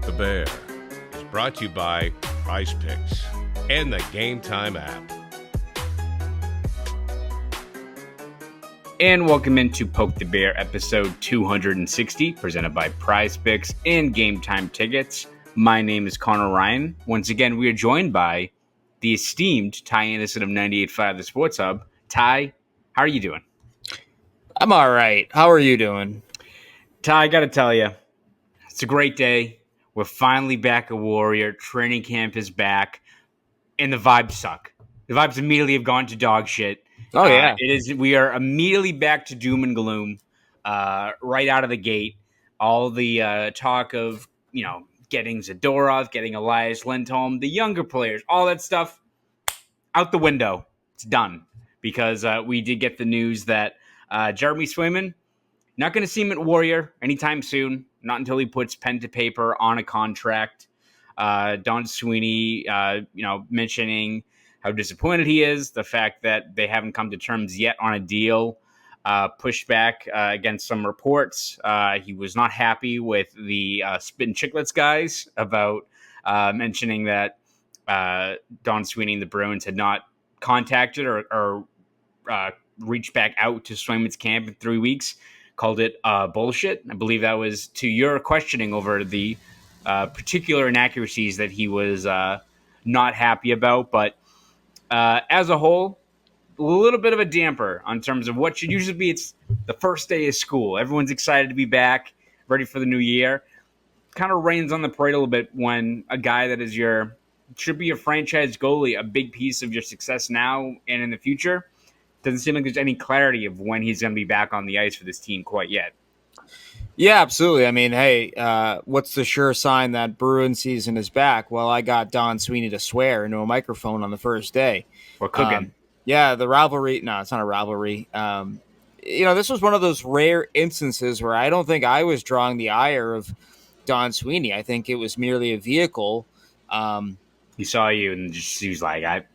the Bear is brought to you by PrizePicks and the Game Time app. And welcome into Poke the Bear episode 260, presented by PrizePicks and Game Time Tickets. My name is Conor Ryan. Once again, we are joined by the esteemed Ty Anderson of 98.5 The Sports Hub. Ty, how are you doing? I'm all right. How are you doing? Ty, I got to tell you, it's a great day. We're finally back at Warrior. Training camp is back, and the vibes suck. The vibes immediately have gone to dog shit. Oh, yeah. It is. We are immediately back to doom and gloom right out of the gate. All the talk of, getting Zadorov, getting Elias Lindholm, the younger players, all that stuff out the window. It's done because we did get the news that Jeremy Swayman, not going to see him at Warrior anytime soon, not until he puts pen to paper on a contract. Don Sweeney, mentioning how disappointed he is, the fact that they haven't come to terms yet on a deal, pushed back against some reports. He was not happy with the Spittin' Chicklets guys about mentioning that Don Sweeney and the Bruins had not contacted or reached back out to Swayman's camp in 3 weeks. Called it bullshit. I believe that was to your questioning over the particular inaccuracies that he was not happy about. But as a whole, a little bit of a damper on terms of what should usually be. It's the first day of school. Everyone's excited to be back, ready for the new year. Kind of rains on the parade a little bit when a guy that is should be your franchise goalie, a big piece of your success now and in the future, doesn't seem like there's any clarity of when he's going to be back on the ice for this team quite yet. Yeah, absolutely. I mean, hey, what's the sure sign that Bruin season is back? Well, I got Don Sweeney to swear into a microphone on the first day. We're cooking. Yeah, the rivalry. No, it's not a rivalry. This was one of those rare instances where I don't think I was drawing the ire of Don Sweeney. I think it was merely a vehicle. He saw you and he was like,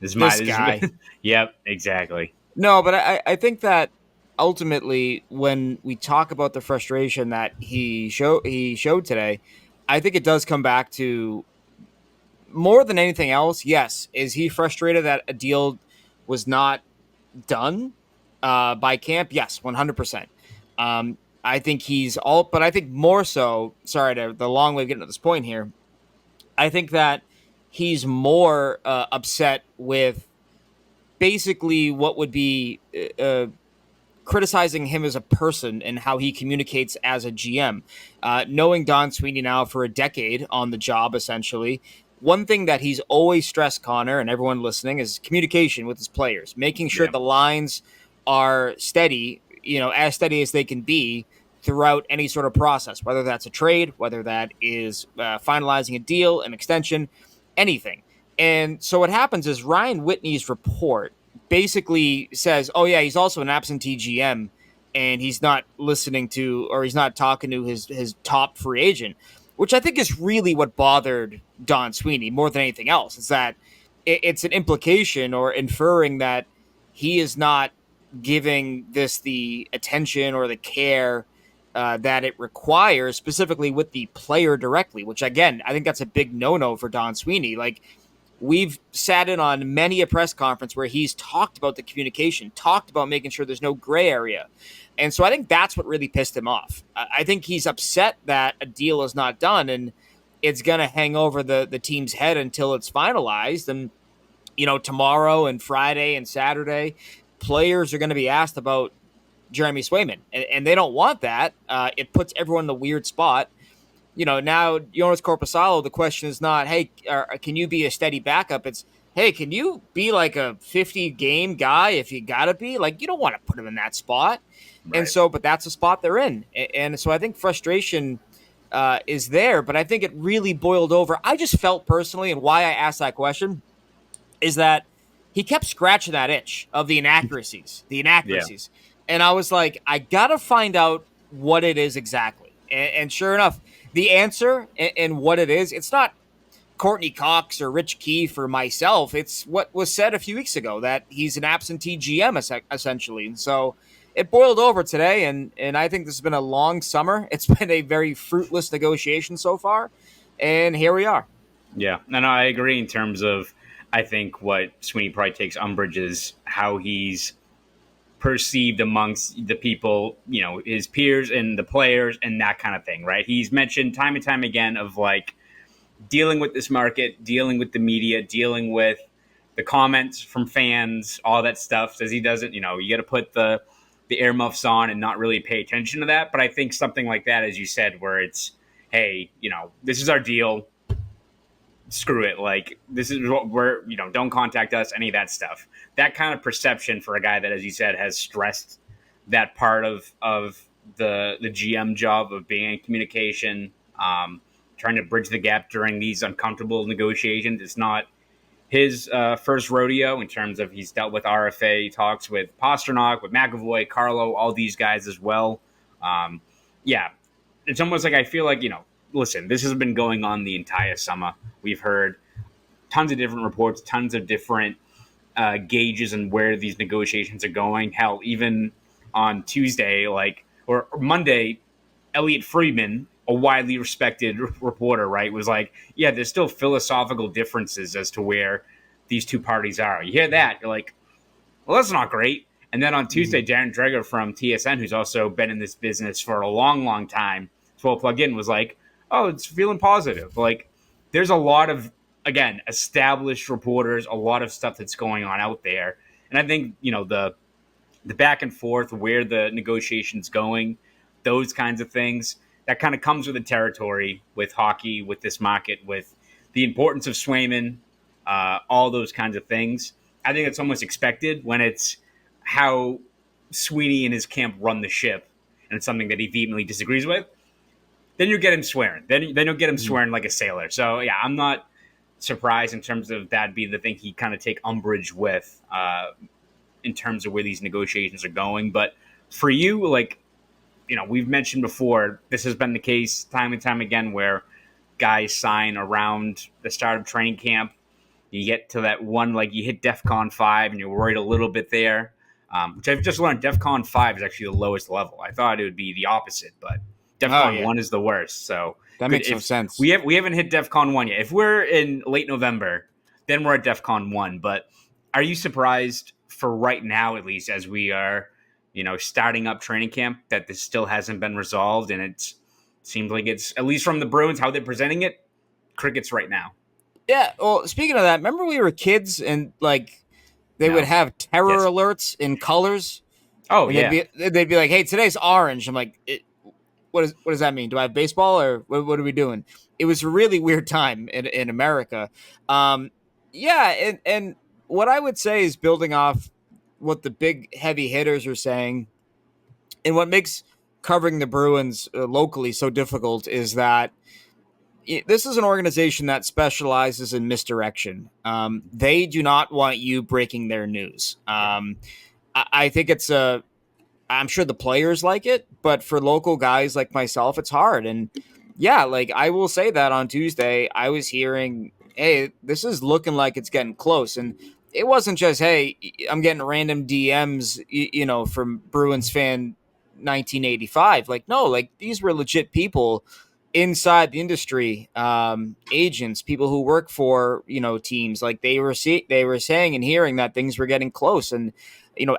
this guy. Yep, exactly. No, but I think that ultimately when we talk about the frustration that he showed today, I think it does come back to more than anything else. Yes, is he frustrated that a deal was not done by camp? Yes, 100%. I think but I think more so, the long way of getting to this point here, I think that he's more upset with basically what would be criticizing him as a person and how he communicates as a GM. Knowing Don Sweeney now for a decade on the job, essentially, one thing that he's always stressed, Connor, and everyone listening, is communication with his players, making sure the lines are steady, as steady as they can be throughout any sort of process, whether that's a trade, whether that is finalizing a deal, an extension, anything. And so what happens is Ryan Whitney's report basically says, oh yeah, he's also an absentee GM and he's not listening to, or he's not talking to his top free agent, which I think is really what bothered Don Sweeney more than anything else. Is that it's an implication or inferring that he is not giving this the attention or the care that it requires, specifically with the player directly, which again, I think that's a big no-no for Don Sweeney. Like, we've sat in on many a press conference where he's talked about the communication, talked about making sure there's no gray area. And so I think that's what really pissed him off. I think he's upset that a deal is not done and it's going to hang over the team's head until it's finalized. And, tomorrow and Friday and Saturday, players are going to be asked about Jeremy Swayman, and they don't want that. It puts everyone in a weird spot. Now Jonas Korpisalo, the question is not, hey, can you be a steady backup? It's, hey, can you be like a 50-game guy if you got to be? Like, you don't want to put him in that spot. Right. And so, but that's the spot they're in. And so I think frustration is there, but I think it really boiled over. I just felt personally, and why I asked that question, is that he kept scratching that itch of the inaccuracies. Yeah. And I was like, I got to find out what it is exactly. And sure enough, the answer and what it is, it's not Courtney Cox or Rich Keefe or myself. It's what was said a few weeks ago, that he's an absentee GM essentially. And so it boiled over today, and I think this has been a long summer. It's been a very fruitless negotiation so far. and here we are. Yeah, and I agree in terms of, I think what Sweeney probably takes umbrage is how he's perceived amongst the people, his peers and the players and that kind of thing, right? He's mentioned time and time again of like dealing with this market, dealing with the media, dealing with the comments from fans, all that stuff. Says he doesn't, you got to put the earmuffs on and not really pay attention to that. But I think something like that, as you said, where it's, hey, this is our deal. Screw it. Like, this is what we're, don't contact us, any of that stuff. That kind of perception for a guy that, as you said, has stressed that part of the GM job of being in communication, trying to bridge the gap during these uncomfortable negotiations. It's not his first rodeo in terms of he's dealt with RFA talks with Pasternak, with McAvoy, Carlo, all these guys as well. Yeah, it's almost like I feel like, listen, this has been going on the entire summer. We've heard tons of different reports, tons of different gauges and where these negotiations are going. Hell, even on Tuesday, or Monday, Elliot Friedman, a widely respected reporter, right, was like, yeah, there's still philosophical differences as to where these two parties are. You hear that, you're like, well, that's not great. And then on Tuesday, Darren Dreger from TSN, who's also been in this business for a long, long time, as well plugged in, was like, oh, it's feeling positive. Like, there's a lot of, again, established reporters, a lot of stuff that's going on out there. And I think, the back and forth, where the negotiation's going, those kinds of things, that kind of comes with the territory with hockey, with this market, with the importance of Swayman, all those kinds of things. I think it's almost expected when it's how Sweeney and his camp run the ship, and it's something that he vehemently disagrees with. Then you get him swearing. Then you'll get him swearing like a sailor. So, yeah, I'm not surprised in terms of that being the thing he kind of take umbrage with in terms of where these negotiations are going. But for you, we've mentioned before, this has been the case time and time again where guys sign around the start of training camp. You get to that one, you hit DEFCON 5 and you're worried a little bit there, which I've just learned DEFCON 5 is actually the lowest level. I thought it would be the opposite, but DEFCON 1 is the worst. So that makes no sense. We haven't hit DEFCON 1 yet. If we're in late November, then we're at DEFCON 1. But are you surprised for right now, at least, as we are, starting up training camp, that this still hasn't been resolved? And it seems like it's, at least from the Bruins, how they're presenting it, crickets right now. Yeah, well, speaking of that, remember we were kids and, they would have terror alerts in colors? Oh, yeah. They'd be like, hey, today's orange. I'm like, what does that mean? Do I have baseball or what are we doing? It was a really weird time in America. And what I would say is, building off what the big heavy hitters are saying, and what makes covering the Bruins locally so difficult, is that this is an organization that specializes in misdirection. They do not want you breaking their news. I think I'm sure the players like it, but for local guys like myself, it's hard. And yeah, I will say that on Tuesday, I was hearing, hey, this is looking like it's getting close. And it wasn't just, hey, I'm getting random DMs, from Bruins fan 1985. No, these were legit people inside the industry, agents, people who work for, teams. They were saying and hearing that things were getting close and,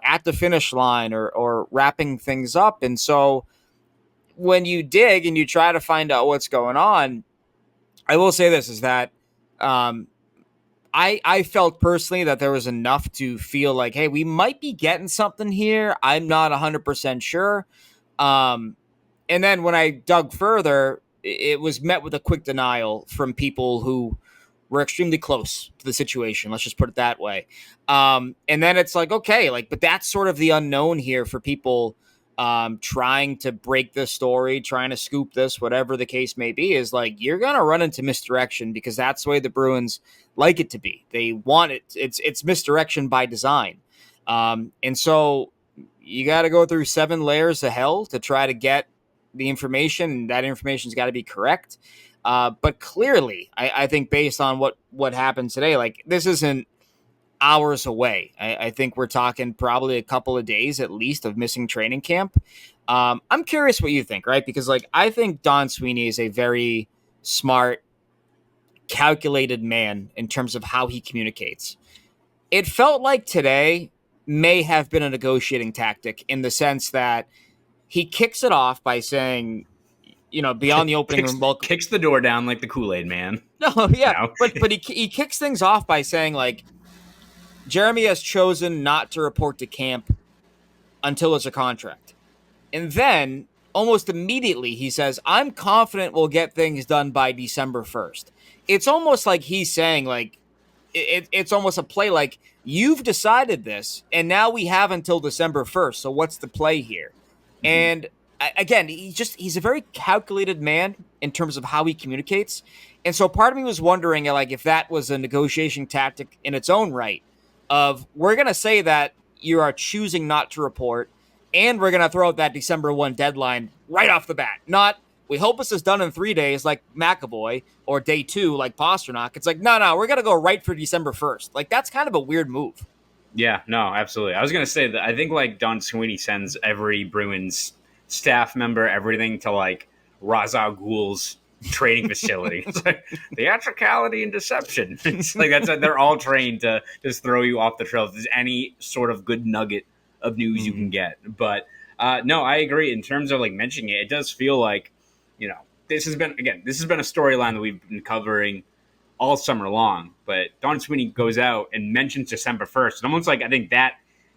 at the finish line or wrapping things up. And so when you dig and you try to find out what's going on, I will say this is that, I felt personally that there was enough to feel like, hey, we might be getting something here. I'm not 100% sure. And then when I dug further, it was met with a quick denial from people who were extremely close to the situation. Let's just put it that way. And then it's like, okay, but that's sort of the unknown here for people trying to break this story, trying to scoop this, whatever the case may be, is you're going to run into misdirection, because that's the way the Bruins like it to be. They want it. It's misdirection by design. And so you got to go through 7 layers of hell to try to get the information, and that information's got to be correct. But clearly, I think based on what happened today, this isn't hours away. I think we're talking probably a couple of days at least of missing training camp. I'm curious what you think, right? Because I think Don Sweeney is a very smart calculated man in terms of how he communicates. It felt like today may have been a negotiating tactic in the sense that he kicks it off by saying, beyond the opening room, kicks the door down like the Kool-Aid man. No, yeah, but he kicks things off by saying, like, Jeremy has chosen not to report to camp until it's a contract. And then, almost immediately, he says, I'm confident we'll get things done by December 1st. It's almost like he's saying, like, it's almost a play like, you've decided this, and now we have until December 1st, so what's the play here? Mm-hmm. And, again, he's a very calculated man in terms of how he communicates. And so part of me was wondering, like, if that was a negotiation tactic in its own right, of we're going to say that you are choosing not to report, and we're going to throw out that December 1 deadline right off the bat. Not, we hope this is done in 3 days like McAvoy, or day 2 like Pasternak. It's like, no, we're going to go right for December 1st. Like, that's kind of a weird move. Yeah, no, absolutely. I was going to say that I think, like, Don Sweeney sends every Bruins staff member everything to, like, Ra's al Ghul's training facility. It's like theatricality and deception. It's like they're all trained to just throw you off the trail if there's any sort of good nugget of news you can get. But no, I agree. In terms of, like, mentioning it does feel like, this has been a storyline that we've been covering all summer long. But Don Sweeney goes out and mentions December 1st. And almost like, I think that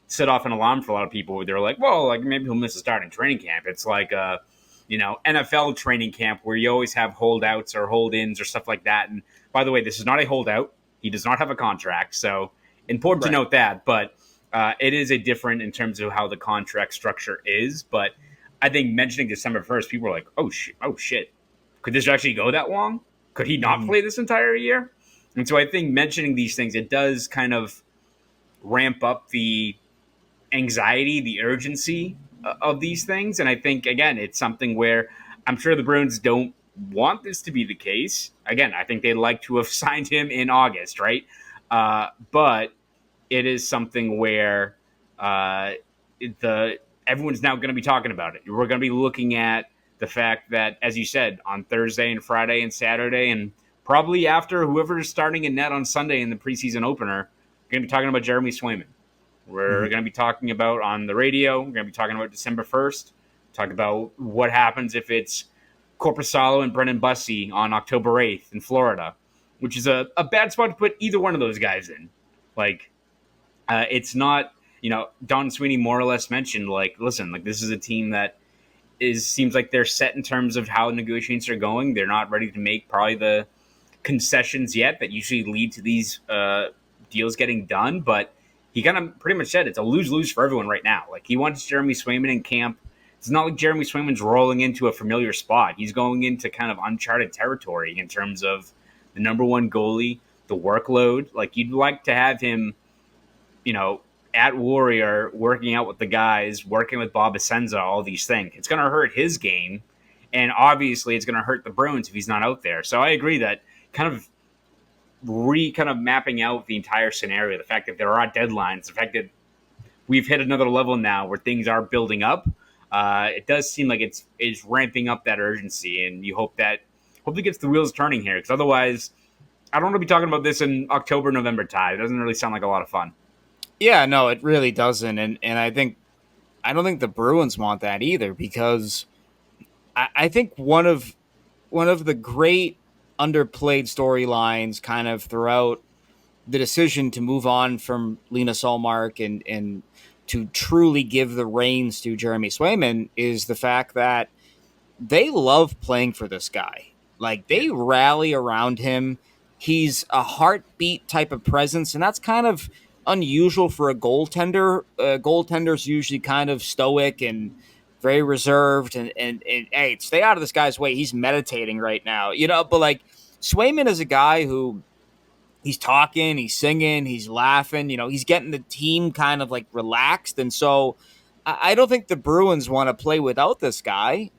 set off an alarm for a lot of people. They're like, well, like, maybe he'll miss a start in training camp. It's like NFL training camp where you always have holdouts or hold-ins or stuff like that. And by the way, this is not a holdout. He does not have a contract. So important to note that. But it is a different in terms of how the contract structure is. But I think mentioning December 1st, people are like, oh, shit. Could this actually go that long? Could he not play this entire year? And so I think mentioning these things, it does kind of ramp up the anxiety, the urgency of these things. And I think, again, it's something where I'm sure the Bruins don't want this to be the case. Again, I think they'd like to have signed him in August, right? But it is something where everyone's now going to be talking about it. We're going to be looking at the fact that, as you said, on Thursday and Friday and Saturday, and probably after whoever's starting in net on Sunday in the preseason opener, we're going to be talking about Jeremy Swayman. We're going to be talking about on the radio. We're going to be talking about December 1st. Talk about what happens if it's Korpisalo and Brendan Bussey on October 8th in Florida, which is a bad spot to put either one of those guys in. Like, it's not, Don Sweeney more or less mentioned, like, listen, like, this is a team that seems like they're set in terms of how negotiations are going. They're not ready to make probably the concessions yet that usually lead to these deals getting done, but he kind of pretty much said it's a lose-lose for everyone right now. Like, he wants Jeremy Swayman in camp. It's not like Jeremy Swayman's rolling into a familiar spot. He's going into kind of uncharted territory in terms of the number one goalie, the workload. Like, you'd like to have him, at Warrior, working out with the guys, working with Bob Essenza, all these things. It's going to hurt his game, and obviously it's going to hurt the Bruins if he's not out there. So I agree that kind of mapping out the entire scenario, the fact that there are deadlines, the fact that we've hit another level now where things are building up, it does seem like it's ramping up that urgency, and you hopefully gets the wheels turning here, because otherwise I don't want to be talking about this in October, November time. It doesn't really sound like a lot of fun. Yeah, no, it really doesn't, and I don't think the Bruins want that either, because I think one of the great underplayed storylines kind of throughout the decision to move on from Linus Ullmark and to truly give the reins to Jeremy Swayman is the fact that they love playing for this guy. Like, they rally around him. He's a heartbeat type of presence, and that's kind of unusual for a goaltender. Goaltender's usually kind of stoic and very reserved, and hey, stay out of this guy's way. He's meditating right now, but like, Swayman is a guy who he's talking, he's singing, he's laughing, he's getting the team kind of like relaxed. And so I don't think the Bruins want to play without this guy.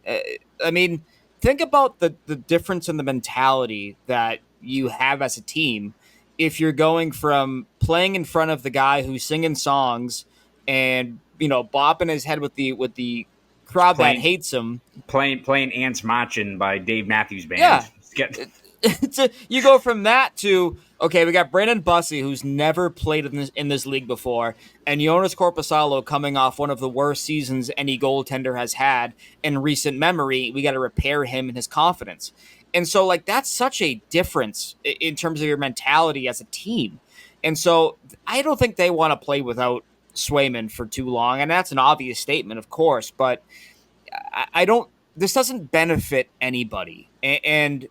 I mean, think about the difference in the mentality that you have as a team if you're going from playing in front of the guy who's singing songs and, bopping his head with the crowd that hates him. Playing Ants Marching by Dave Matthews Band. Yeah. You go from that to, okay, we got Brandon Bussey, who's never played in this league before, and Jonas Korpisalo coming off one of the worst seasons any goaltender has had in recent memory. We got to repair him and his confidence. And so, like, that's such a difference in terms of your mentality as a team. And so I don't think they want to play without Swayman for too long. And that's an obvious statement, of course, but I don't, this doesn't benefit anybody. And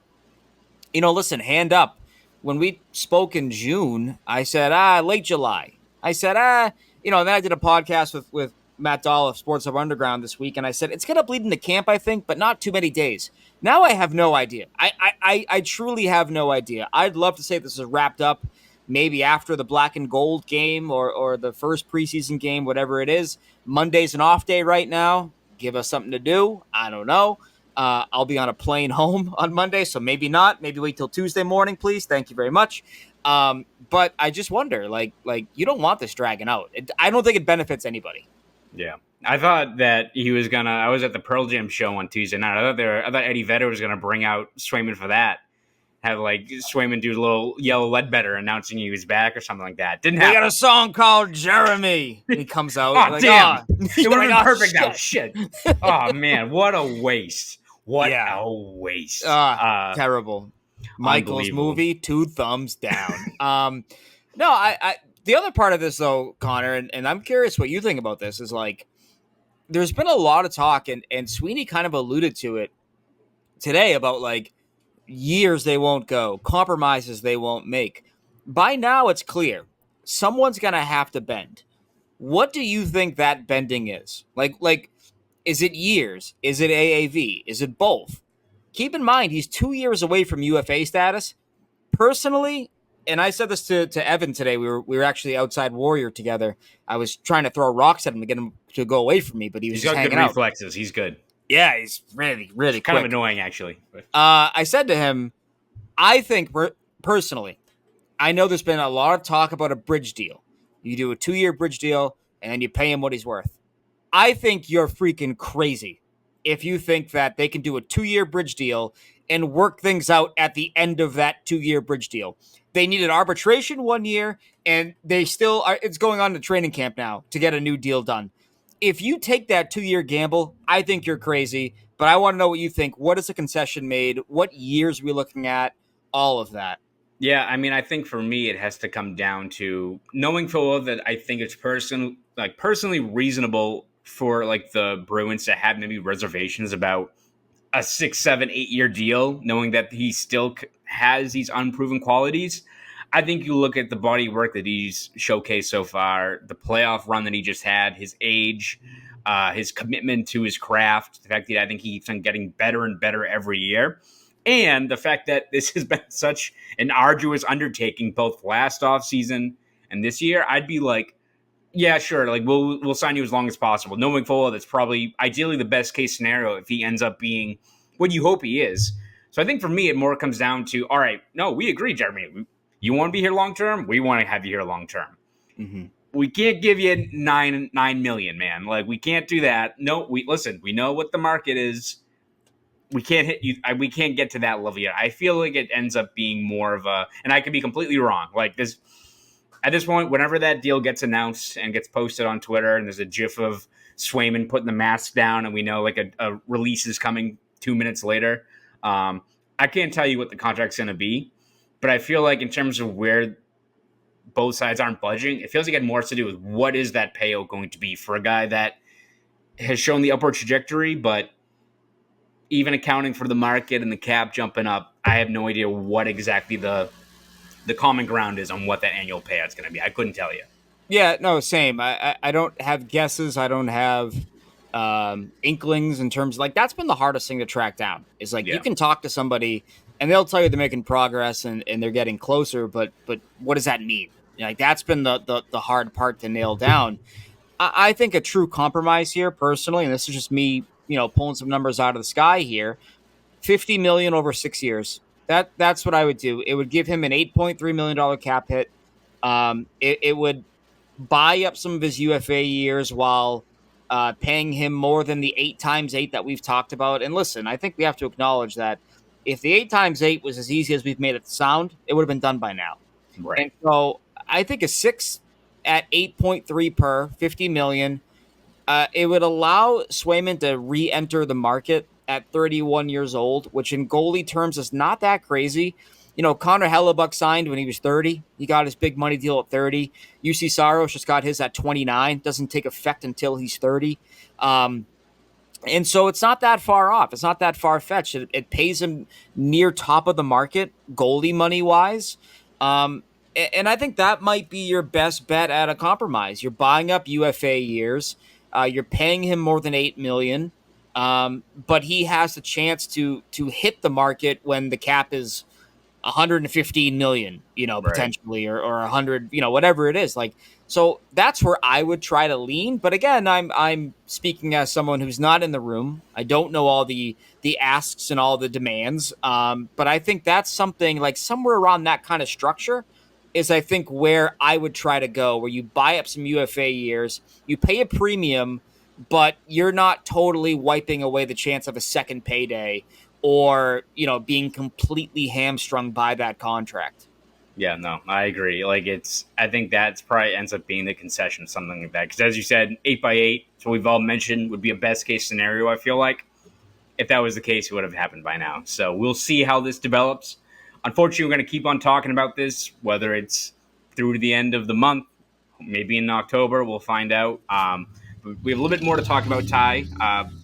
listen, hand up. When we spoke in June, I said, late July. I said, and then I did a podcast with Matt Dahl of Sports Hub Underground this week, and I said, it's going to bleed into camp, I think, but not too many days. Now I have no idea. I truly have no idea. I'd love to say this is wrapped up maybe after the black and gold game or the first preseason game, whatever it is. Monday's an off day right now. Give us something to do. I don't know. I'll be on a plane home on Monday, so maybe not. Maybe wait till Tuesday morning, please. Thank you very much. But I just wonder, like you don't want this dragging out. I don't think it benefits anybody. Yeah, I thought that he was gonna. I was at the Pearl Jam show on Tuesday night. I thought Eddie Vedder was gonna bring out Swayman for that. Have like Swayman do a little Yellow Ledbetter announcing he was back or something like that. Didn't happen. We got a song called Jeremy. And he comes out. Oh, like, damn! It would have been perfect now. Shit. Oh man, what a waste! What Yeah. a waste! Terrible. Michael's movie, 2 thumbs down. No, I the other part of this though, Connor, and I'm curious what you think about this, is like there's been a lot of talk, and Sweeney kind of alluded to it today about like years they won't go, compromises they won't make. By now it's clear someone's gonna have to bend. What do you think that bending is? Like is it years? Is it AAV? Is it both? Keep in mind he's 2 years away from UFA status. Personally, and I said this to Evan today. We were actually outside Warrior together. I was trying to throw rocks at him to get him to go away from me, but he's just got hanging good out. reflexes. He's good. Yeah, he's really quick. Kind of annoying, actually. I said to him, I think personally, I know there's been a lot of talk about a bridge deal. You do a 2-year bridge deal, and then you pay him what he's worth. I think you're freaking crazy if you think that they can do a 2-year bridge deal and work things out at the end of that 2-year bridge deal. They needed arbitration 1 year, and they still are. It's going on to training camp now to get a new deal done. If you take that 2-year gamble, I think you're crazy, but I want to know what you think. What is the concession made? What years are we looking at? All of that. Yeah, I mean, I think for me, it has to come down to knowing full well that I think it's personally reasonable for like the Bruins to have maybe reservations about a 6, 7, 8-year deal, knowing that he still has these unproven qualities. I think you look at the body of work that he's showcased so far, the playoff run that he just had, his age, his commitment to his craft, the fact that I think he keeps on getting better and better every year, and the fact that this has been such an arduous undertaking both last offseason and this year. I'd be like, yeah, sure, like we'll sign you as long as possible, knowing full well that's probably ideally the best case scenario if he ends up being what you hope he is. So I think for me, it more comes down to, all right, no, we agree, Jeremy. You want to be here long term? We want to have you here long term. Mm-hmm. We can't give you $9 million, man. Like, we can't do that. No, we know what the market is. We can't hit you. We can't get to that level yet. I feel like it ends up being more of a, and I could be completely wrong. Like this, at this point, whenever that deal gets announced and gets posted on Twitter, and there's a GIF of Swayman putting the mask down, and we know like a release is coming 2 minutes later. I can't tell you what the contract's going to be, but I feel like in terms of where both sides aren't budging, it feels like it had more to do with what is that payout going to be for a guy that has shown the upward trajectory, but even accounting for the market and the cap jumping up, I have no idea what exactly the common ground is on what that annual payout's going to be. I couldn't tell you. Yeah, no, same. I don't have guesses. I don't have inklings in terms of, like, that's been the hardest thing to track down. Is like, you can talk to somebody and they'll tell you they're making progress and they're getting closer, but what does that mean? Like, that's been the hard part to nail down. I think a true compromise here, personally, and this is just me, pulling some numbers out of the sky here, $50 million over 6 years. That's what I would do. It would give him an $8.3 million cap hit. It would buy up some of his UFA years while paying him more than the 8 times 8 that we've talked about. And listen, I think we have to acknowledge that if the 8x8 was as easy as we've made it sound, it would have been done by now. Right. And so I think a 6 at 8.3 per 50 million, it would allow Swayman to re-enter the market at 31 years old, which in goalie terms is not that crazy. Connor Hellebuck signed when he was 30. He got his big money deal at 30. UC Saros just got his at 29. Doesn't take effect until he's 30. And so it's not that far off. It's not that far-fetched. It pays him near top of the market, goalie money-wise. And I think that might be your best bet at a compromise. You're buying up UFA years. You're paying him more than $8 million. But he has the chance to hit the market when the cap is 115 million, potentially, or 100, whatever it is. So that's where I would try to lean. But again, I'm speaking as someone who's not in the room. I don't know all the asks and all the demands. But I think that's something like somewhere around that kind of structure is I think where I would try to go, where you buy up some UFA years, you pay a premium, but you're not totally wiping away the chance of a second payday or, being completely hamstrung by that contract. Yeah, no, I agree. I think that's probably ends up being the concession, something like that. Because as you said, 8x8, so we've all mentioned, would be a best case scenario, I feel like. If that was the case, it would have happened by now. So we'll see how this develops. Unfortunately, we're going to keep on talking about this, whether it's through to the end of the month, maybe in October, we'll find out. We have a little bit more to talk about, Ty.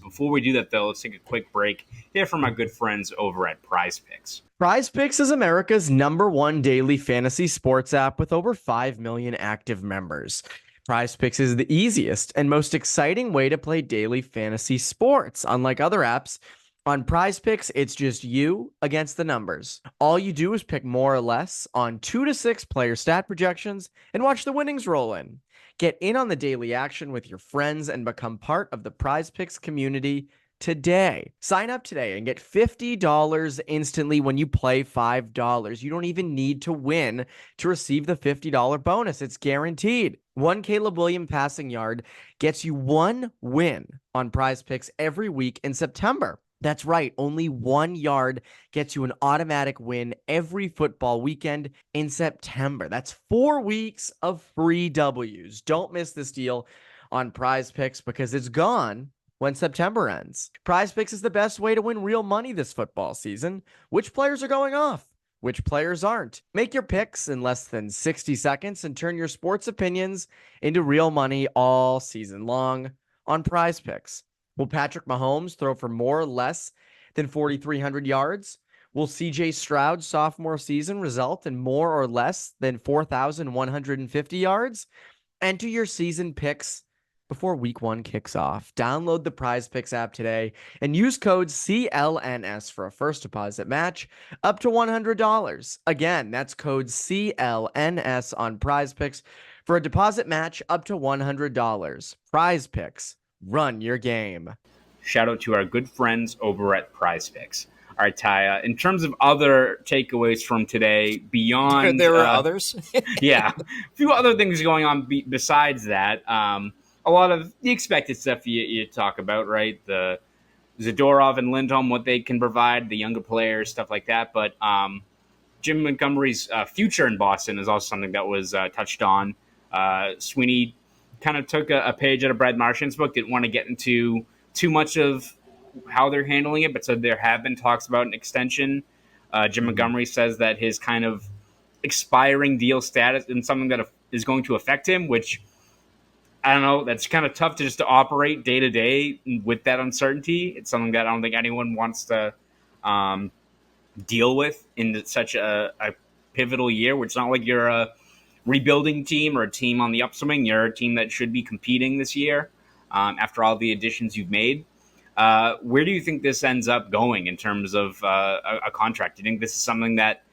Before we do that, though, let's take a quick break. Hear from our good friends over at PrizePicks. PrizePicks is America's #1 daily fantasy sports app with over 5 million active members. PrizePicks is the easiest and most exciting way to play daily fantasy sports. Unlike other apps, on PrizePicks, it's just you against the numbers. All you do is pick more or less on 2 to 6 player stat projections and watch the winnings roll in. Get in on the daily action with your friends and become part of the PrizePicks community today. Sign up today and get $50 instantly when you play $5. You don't even need to win to receive the $50 bonus. It's guaranteed. One Caleb Williams passing yard gets you one win on PrizePicks every week in September. That's right. Only 1 yard gets you an automatic win every football weekend in September. That's 4 weeks of free W's. Don't miss this deal on PrizePicks because it's gone when September ends. PrizePicks is the best way to win real money this football season. Which players are going off? Which players aren't? Make your picks in less than 60 seconds and turn your sports opinions into real money all season long on PrizePicks. Will Patrick Mahomes throw for more or less than 4,300 yards? Will CJ Stroud's sophomore season result in more or less than 4,150 yards? Enter your season picks before week 1 kicks off. Download the PrizePicks app today and use code CLNS for a first deposit match up to $100. Again, that's code CLNS on PrizePicks for a deposit match up to $100. PrizePicks. Run your game. Shout out to our good friends over at PrizePicks. All right, Ty, in terms of other takeaways from today, beyond... There were others? Yeah. A few other things going on besides that. A lot of the expected stuff you talk about, right? The Zadorov and Lindholm, what they can provide, the younger players, stuff like that. But Jim Montgomery's future in Boston is also something that was touched on. Sweeney kind of took a page out of Brad Marchand's book, didn't want to get into too much of how they're handling it, but said there have been talks about an extension. Jim Montgomery says that his kind of expiring deal status is something that is going to affect him, which, I don't know, that's kind of tough to operate day to day with that uncertainty. It's something that I don't think anyone wants to deal with in such a pivotal year, where it's not like you're a rebuilding team or a team on the upswing. You're a team that should be competing this year after all the additions you've made. Where do you think this ends up going in terms of a contract? Do you think this is something that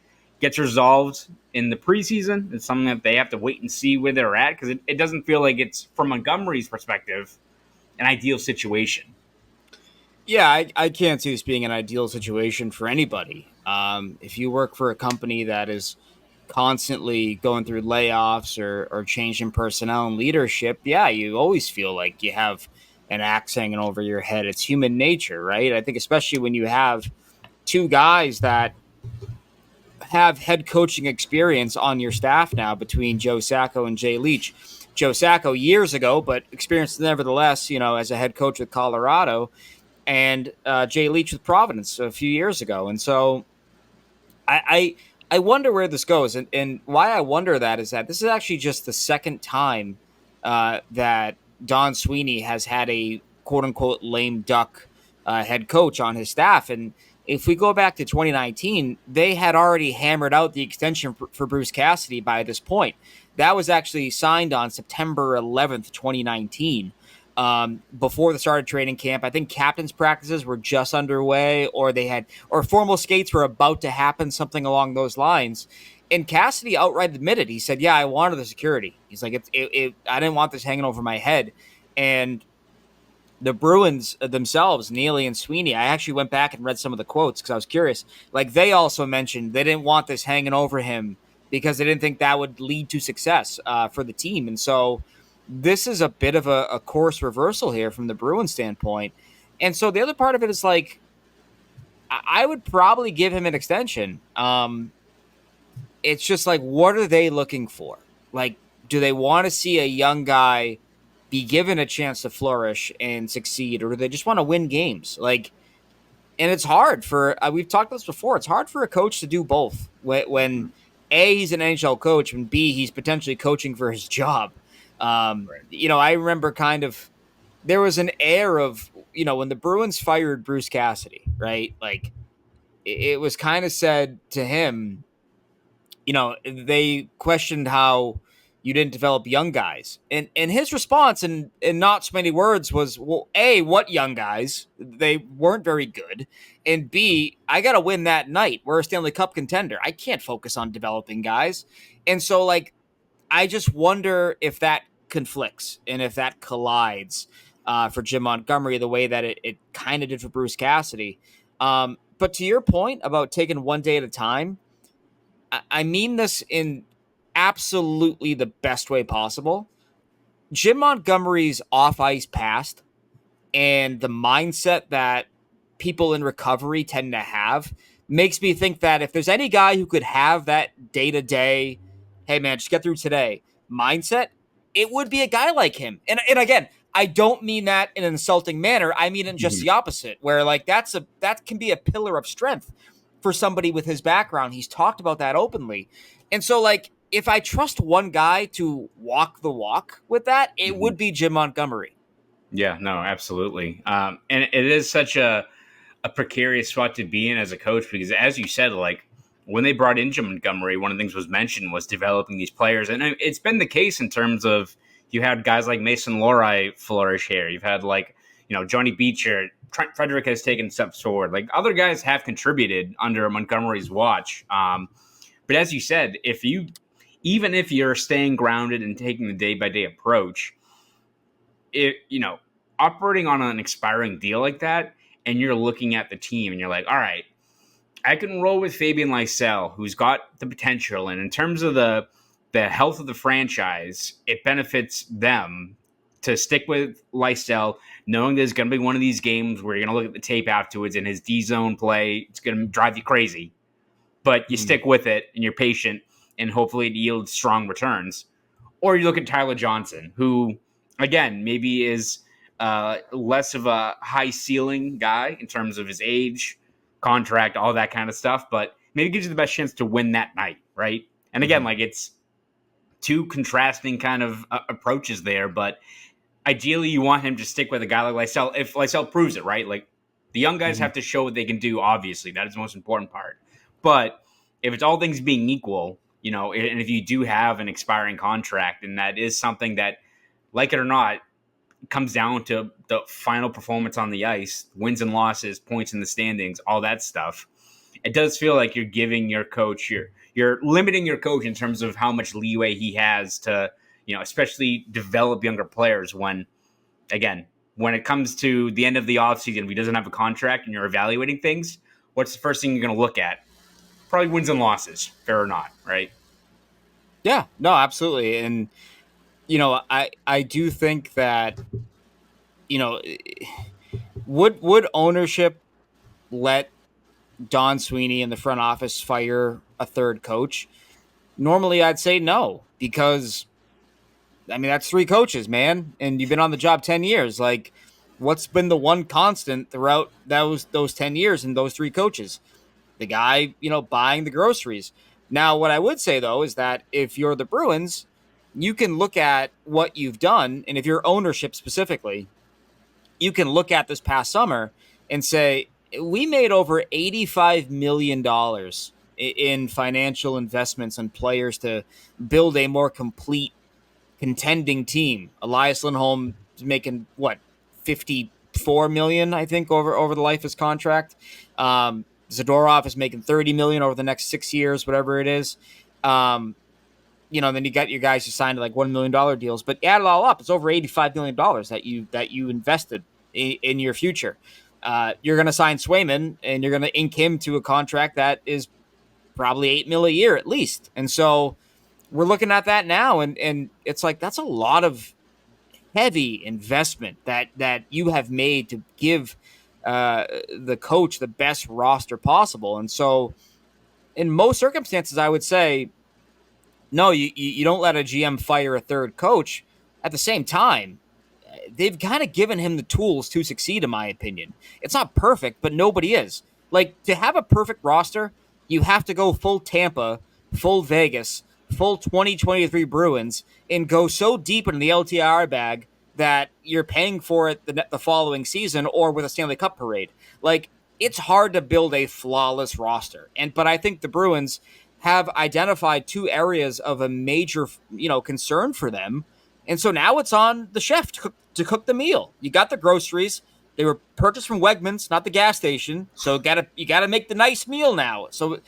gets resolved in the preseason? It's something that they have to wait and see where they're at? Because it doesn't feel like it's, from Montgomery's perspective, an ideal situation. Yeah, I can't see this being an ideal situation for anybody. If you work for a company that is constantly going through layoffs or changing personnel and leadership, yeah, you always feel like you have an axe hanging over your head. It's human nature, right? I think especially when you have two guys that have head coaching experience on your staff now between Joe Sacco and Jay Leach. Joe Sacco years ago, but experienced nevertheless, as a head coach with Colorado, and Jay Leach with Providence a few years ago. And so I wonder where this goes. And why I wonder that is that this is actually just the second time that Don Sweeney has had a quote-unquote lame duck head coach on his staff. And if we go back to 2019, they had already hammered out the extension for Bruce Cassidy by this point. That was actually signed on September 11th, 2019. Before the start of training camp. I think captain's practices were just underway, or formal skates were about to happen, something along those lines. And Cassidy outright admitted, he said, yeah, I wanted the security. He's like, I didn't want this hanging over my head. And the Bruins themselves, Neely and Sweeney, I actually went back and read some of the quotes because I was curious. Like, they also mentioned they didn't want this hanging over him because they didn't think that would lead to success for the team. And so this is a bit of a course reversal here from the Bruins standpoint. And so the other part of it is, like, I would probably give him an extension. It's just like, what are they looking for? Like, do they want to see a young guy be given a chance to flourish and succeed, or do they just want to win games? Like, and it's hard for, we've talked about this before, it's hard for a coach to do both when A, he's an NHL coach, and B, he's potentially coaching for his job. Right. I remember there was an air of, when the Bruins fired Bruce Cassidy, right? Like, it was kind of said to him, they questioned how you didn't develop young guys. And his response, in not so many words, was, well, A, what young guys? They weren't very good. And B, I got to win that night. We're a Stanley Cup contender. I can't focus on developing guys. And so, like, I just wonder if that conflicts and if that collides for Jim Montgomery the way that it kind of did for Bruce Cassidy. But to your point about taking one day at a time, I mean this in absolutely the best way possible. Jim Montgomery's off-ice past and the mindset that people in recovery tend to have makes me think that if there's any guy who could have that day-to-day, hey, man, just get through today mindset, it would be a guy like him. And again, I don't mean that in an insulting manner. I mean in just the opposite, where, like, that can be a pillar of strength for somebody with his background. He's talked about that openly. And so, like, if I trust one guy to walk the walk with that, it would be Jim Montgomery. Yeah, no, absolutely. And it is such a precarious spot to be in as a coach, because as you said, like, when they brought in Jim Montgomery, one of the things was mentioned was developing these players. And it's been the case in terms of, you had guys like Mason Lohrei flourish here. You've had, like, Johnny Beecher, Trent Frederick has taken steps forward. Like, other guys have contributed under Montgomery's watch. But as you said, even if you're staying grounded and taking the day-by-day approach, operating on an expiring deal like that, and you're looking at the team and you're like, all right, I can roll with Fabian Lysell, who's got the potential. And in terms of the health of the franchise, it benefits them to stick with Lysell, knowing there's going to be one of these games where you're going to look at the tape afterwards and his D-zone play, it's going to drive you crazy. But you stick with it and you're patient, and hopefully it yields strong returns. Or you look at Tyler Johnson, who, again, maybe is less of a high ceiling guy in terms of his age, contract, all that kind of stuff, but maybe gives you the best chance to win that night, right? And again, like, it's two contrasting kind of approaches there, but ideally you want him to stick with a guy like Lysell if Lysell proves it, right? Like, the young guys have to show what they can do, obviously. That is the most important part. But if it's all things being equal, and if you do have an expiring contract, and that is something that, like it or not, comes down to the final performance on the ice, wins and losses, points in the standings, all that stuff, it does feel like you're giving your coach, you're limiting your coach in terms of how much leeway he has to, especially develop younger players when it comes to the end of the offseason, if he doesn't have a contract and you're evaluating things, what's the first thing you're going to look at? Probably wins and losses, fair or not, right? Yeah, no, absolutely. And, I do think that, would ownership let Don Sweeney and the front office fire a third coach? Normally, I'd say no, because I mean, that's 3 coaches, man, and you've been on the job 10 years. Like, what's been the one constant throughout those 10 years and those 3 coaches? The guy, buying the groceries. Now, what I would say, though, is that if you're the Bruins, you can look at what you've done, and if you're ownership specifically, you can look at this past summer and say, we made over $85 million in financial investments on players to build a more complete contending team. Elias Lindholm is making what, 54 million, I think, over the life of his contract. Zadorov is making 30 million over the next 6 years, whatever it is. Then you got your guys who signed like $1 million deals, but add it all up, it's over $85 million that you invested in your future. You're going to sign Swayman, and you're going to ink him to a contract that is probably $8 million a year at least. And so we're looking at that now, and it's like, that's a lot of heavy investment that you have made to give the coach the best roster possible. And so in most circumstances, I would say, no, you don't let a GM fire a third coach. At the same time, they've kind of given him the tools to succeed, in my opinion. It's not perfect, but nobody is. Like, to have a perfect roster, you have to go full Tampa, full Vegas, full 2023 Bruins, and go so deep into the LTIR bag that you're paying for it the following season, or with a Stanley Cup parade. Like, it's hard to build a flawless roster. But I think the Bruins have identified 2 areas of a major, concern for them. And so now it's on the chef to cook the meal. You got the groceries. They were purchased from Wegmans, not the gas station. So you gotta make the nice meal now. So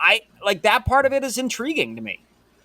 I like, that part of it is intriguing to me.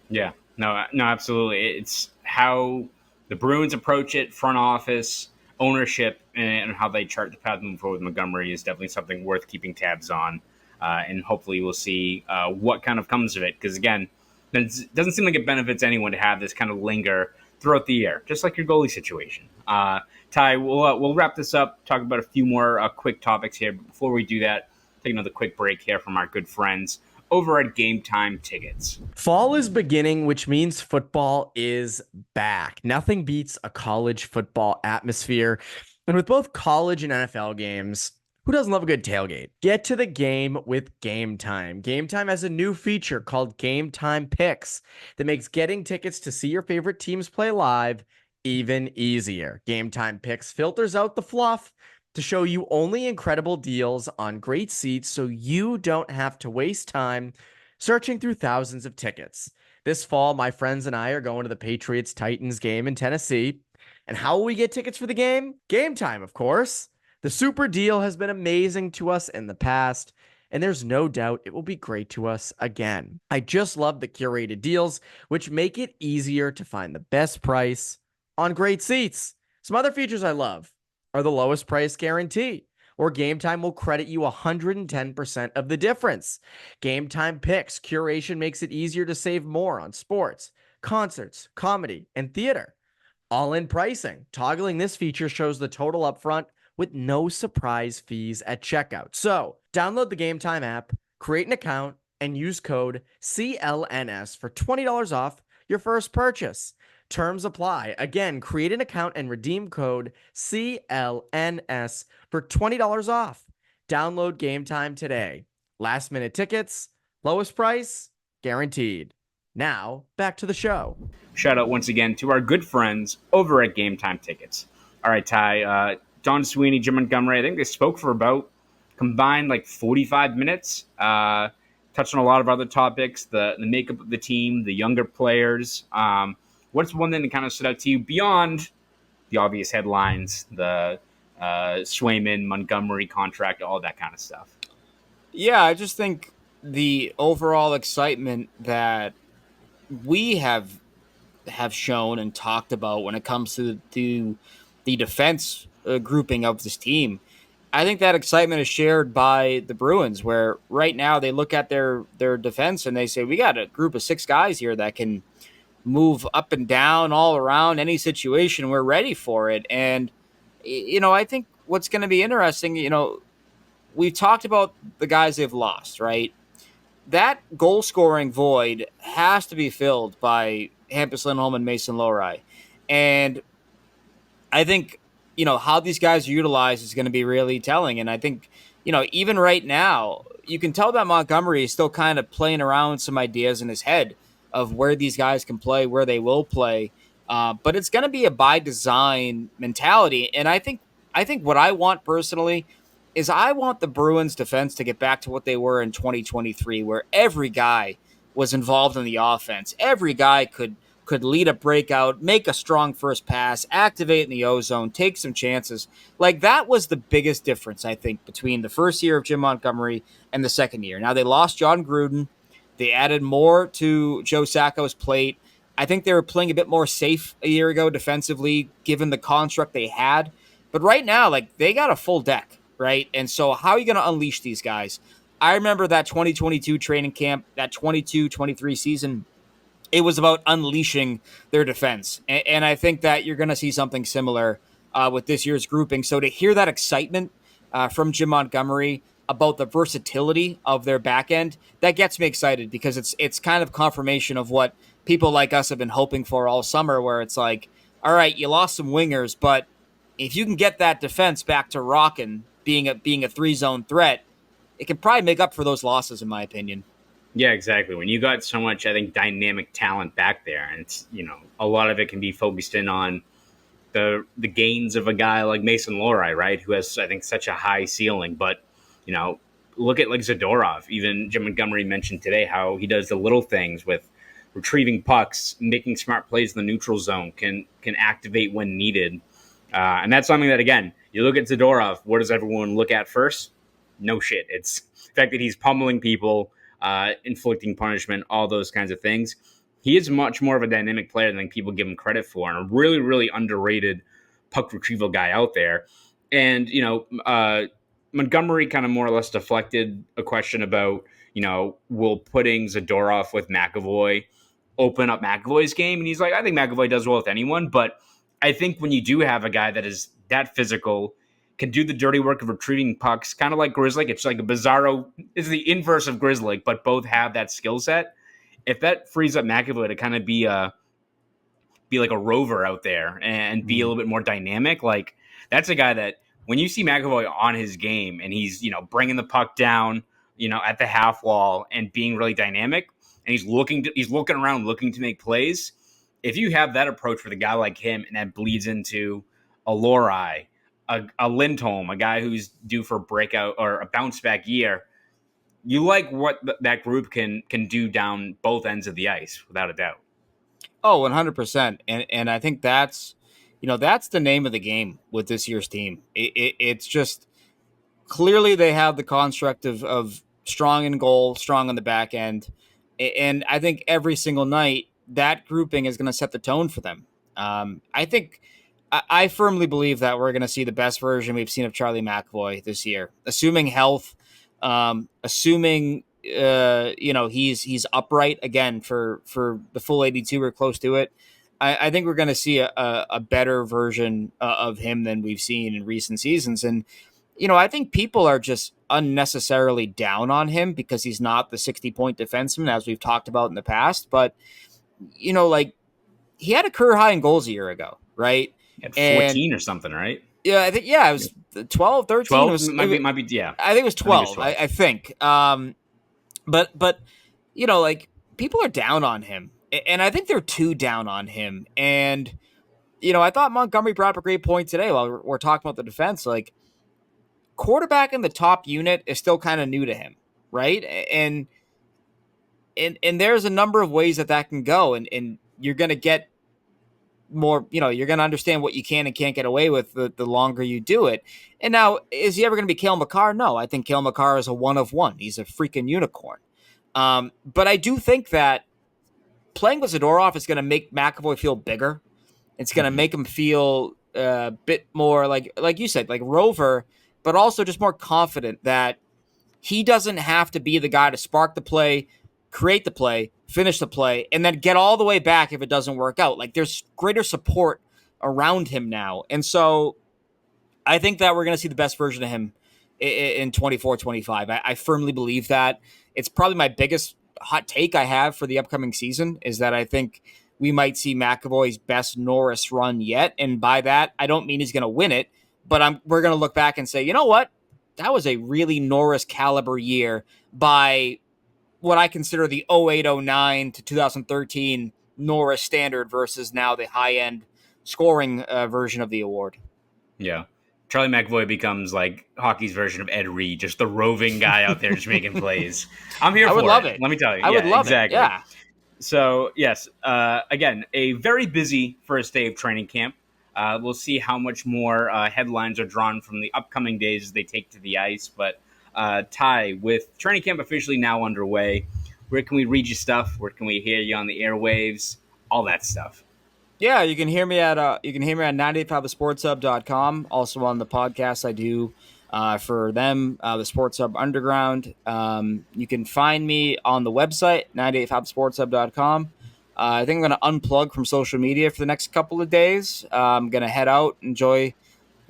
Yeah, no, absolutely. It's how the Bruins approach it, front office, ownership, and how they chart the path moving forward with Montgomery is definitely something worth keeping tabs on. And hopefully we'll see what kind of comes of it. Because, again, it doesn't seem like it benefits anyone to have this kind of linger throughout the year, just like your goalie situation. Ty, we'll wrap this up, talk about a few more quick topics here. But before we do that, take another quick break here from our good friends over at Game Time Tickets. Fall is beginning, which means football is back. Nothing beats a college football atmosphere. And with both college and NFL games, who doesn't love a good tailgate? Get to the game with Game Time. Game Time has a new feature called Game Time Picks that makes getting tickets to see your favorite teams play live even easier. Game Time Picks filters out the fluff to show you only incredible deals on great seats, so you don't have to waste time searching through thousands of tickets. This fall, my friends and I are going to the Patriots-Titans game in Tennessee. And how will we get tickets for the game? Game Time, of course. The super deal has been amazing to us in the past, and there's no doubt it will be great to us again. I just love the curated deals, which make it easier to find the best price on great seats. Some other features I love are the lowest price guarantee, or Game Time will credit you 110% of the difference. Game Time Picks curation makes it easier to save more on sports, concerts, comedy, and theater. All-in pricing. Toggling this feature shows the total upfront with no surprise fees at checkout. So, download the Game Time app, create an account, and use code CLNS for $20 off your first purchase. Terms apply. Again, create an account and redeem code CLNS for $20 off. Download Game Time today. Last minute tickets, lowest price, guaranteed. Now, back to the show. Shout out once again to our good friends over at Game Time Tickets. All right, Ty, Don Sweeney, Jim Montgomery, I think they spoke for about combined like 45 minutes. Touched on a lot of other topics, the makeup of the team, the younger players. What's one thing that kind of stood out to you beyond the obvious headlines, the Swayman, Montgomery contract, all that kind of stuff? Yeah, I just think the overall excitement that we have shown and talked about when it comes to the defense grouping of this team, I think that excitement is shared by the Bruins, where right now they look at their defense and they say, we got a group of 6 guys here that can move up and down all around any situation. We're ready for it. And, I think what's going to be interesting, we've talked about the guys they've lost, right? That goal scoring void has to be filled by Hampus Lindholm and Mason Lohrei. And I think, how these guys are utilized is going to be really telling. And I think, even right now, you can tell that Montgomery is still kind of playing around with some ideas in his head of where these guys can play, where they will play. But it's going to be a by design mentality. And I think what I want personally is I want the Bruins defense to get back to what they were in 2023, where every guy was involved in the offense. Every guy could lead a breakout, make a strong first pass, activate in the O-zone, take some chances. Like, that was the biggest difference, I think, between the first year of Jim Montgomery and the second year. Now, they lost John Gruden. They added more to Joe Sacco's plate. I think they were playing a bit more safe a year ago defensively, given the construct they had. But right now, they got a full deck, right? And so how are you going to unleash these guys? I remember that 2022 training camp, that 22-23 season. It was about unleashing their defense. And I think that you're going to see something similar with this year's grouping. So to hear that excitement from Jim Montgomery about the versatility of their back end, that gets me excited, because it's kind of confirmation of what people like us have been hoping for all summer, where it's like, all right, you lost some wingers, but if you can get that defense back to rocking, being a 3-zone threat, it can probably make up for those losses, in my opinion. Yeah, exactly. When you got so much, I think, dynamic talent back there, and it's, a lot of it can be focused in on the gains of a guy like Mason Lohrei, right? Who has, I think, such a high ceiling. But, look at Zadorov. Even Jim Montgomery mentioned today how he does the little things with retrieving pucks, making smart plays in the neutral zone, can activate when needed. And that's something that, again, you look at Zadorov, what does everyone look at first? No shit. It's the fact that he's pummeling people, inflicting punishment, all those kinds of things. He is much more of a dynamic player than people give him credit for, and a really, really underrated puck retrieval guy out there. And, Montgomery kind of more or less deflected a question about, will putting Zadorov with McAvoy open up McAvoy's game? And he's like, I think McAvoy does well with anyone, but I think when you do have a guy that is that physical, can do the dirty work of retrieving pucks, kind of like Grizzly. It's like a bizarro, it's the inverse of Grizzly, but both have that skill set. If that frees up McAvoy to kind of be like a rover out there and be a little bit more dynamic, like, that's a guy that when you see McAvoy on his game and he's, bringing the puck down, at the half wall and being really dynamic, and he's looking around, looking to make plays. If you have that approach with a guy like him, and that bleeds into a Lohrei, a Lindholm, a guy who's due for a breakout or a bounce back year, you like what that group can do down both ends of the ice, without a doubt. Oh, 100%. And I think that's the name of the game with this year's team. It's just, clearly they have the construct of strong in goal, strong on the back end. And I think every single night that grouping is going to set the tone for them. I firmly believe that we're going to see the best version we've seen of Charlie McAvoy this year, assuming health, assuming he's upright again for the full 82 or close to it. I think we're going to see a better version of him than we've seen in recent seasons. And I think people are just unnecessarily down on him because he's not the 60-point defenseman, as we've talked about in the past. But he had a career high in goals a year ago, right? At 14 or something, right? Yeah, I think, it was 12, 13. 12? It was, might be, yeah. I think it was 12, I think. But people are down on him. And I think they're too down on him. And, I thought Montgomery brought up a great point today while we're talking about the defense. Like, quarterback in the top unit is still kind of new to him, right? And there's a number of ways that can go. And you're going to get more, you're going to understand what you can and can't get away with the longer you do it. And now, is he ever going to be Cale Makar? No, I think Cale Makar is a one of one. He's a freaking unicorn. But I do think that playing with Zadorov is going to make McAvoy feel bigger. It's going to make him feel a bit more like you said, like rover, but also just more confident that he doesn't have to be the guy to spark the play, create the play, finish the play, and then get all the way back if it doesn't work out. Like, there's greater support around him now. And so I think that we're going to see the best version of him in 24-25. I firmly believe that. It's probably my biggest hot take I have for the upcoming season is that I think we might see McAvoy's best Norris run yet. And by that, I don't mean he's going to win it, but we're going to look back and say, you know what? That was a really Norris caliber year by what I consider the 08-09 to 2013 Norris standard versus now the high-end scoring version of the award. Yeah. Charlie McAvoy becomes like hockey's version of Ed Reed, just the roving guy out there just making plays. I'm here for it. I would love it. Let me tell you. I would love exactly. it. Yeah. So, yes, again, a very busy first day of training camp. We'll see how much more headlines are drawn from the upcoming days as they take to the ice. But, Ty, with training camp officially now underway, where can we read your stuff? Where can we hear you on the airwaves? All that stuff. Yeah, you can hear me at 985thesportshub.com. Also on the podcast I do for them, the Sports Hub Underground. You can find me on the website, 985thesportshub.com. I think I'm going to unplug from social media for the next couple of days. I'm going to head out, enjoy.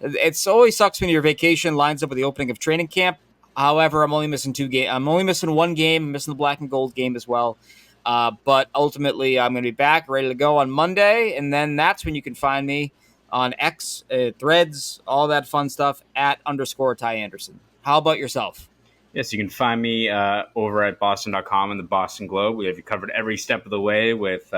It always sucks when your vacation lines up with the opening of training camp. However, I'm only missing 2 games. I'm only missing 1 game. I'm missing the black and gold game as well. But ultimately, I'm going to be back, ready to go on Monday, and then that's when you can find me on X, Threads, all that fun stuff, at _Ty Anderson. How about yourself? Yes, you can find me over at Boston.com and the Boston Globe. We have you covered every step of the way with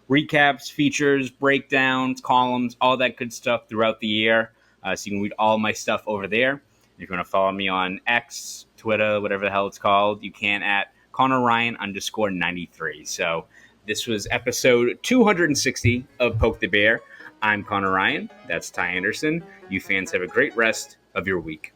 recaps, features, breakdowns, columns, all that good stuff throughout the year. So you can read all my stuff over there. If you want to follow me on X, Twitter, whatever the hell it's called, you can at Conor Ryan _93. So this was episode 260 of Poke the Bear. I'm Conor Ryan. That's Ty Anderson. You fans have a great rest of your week.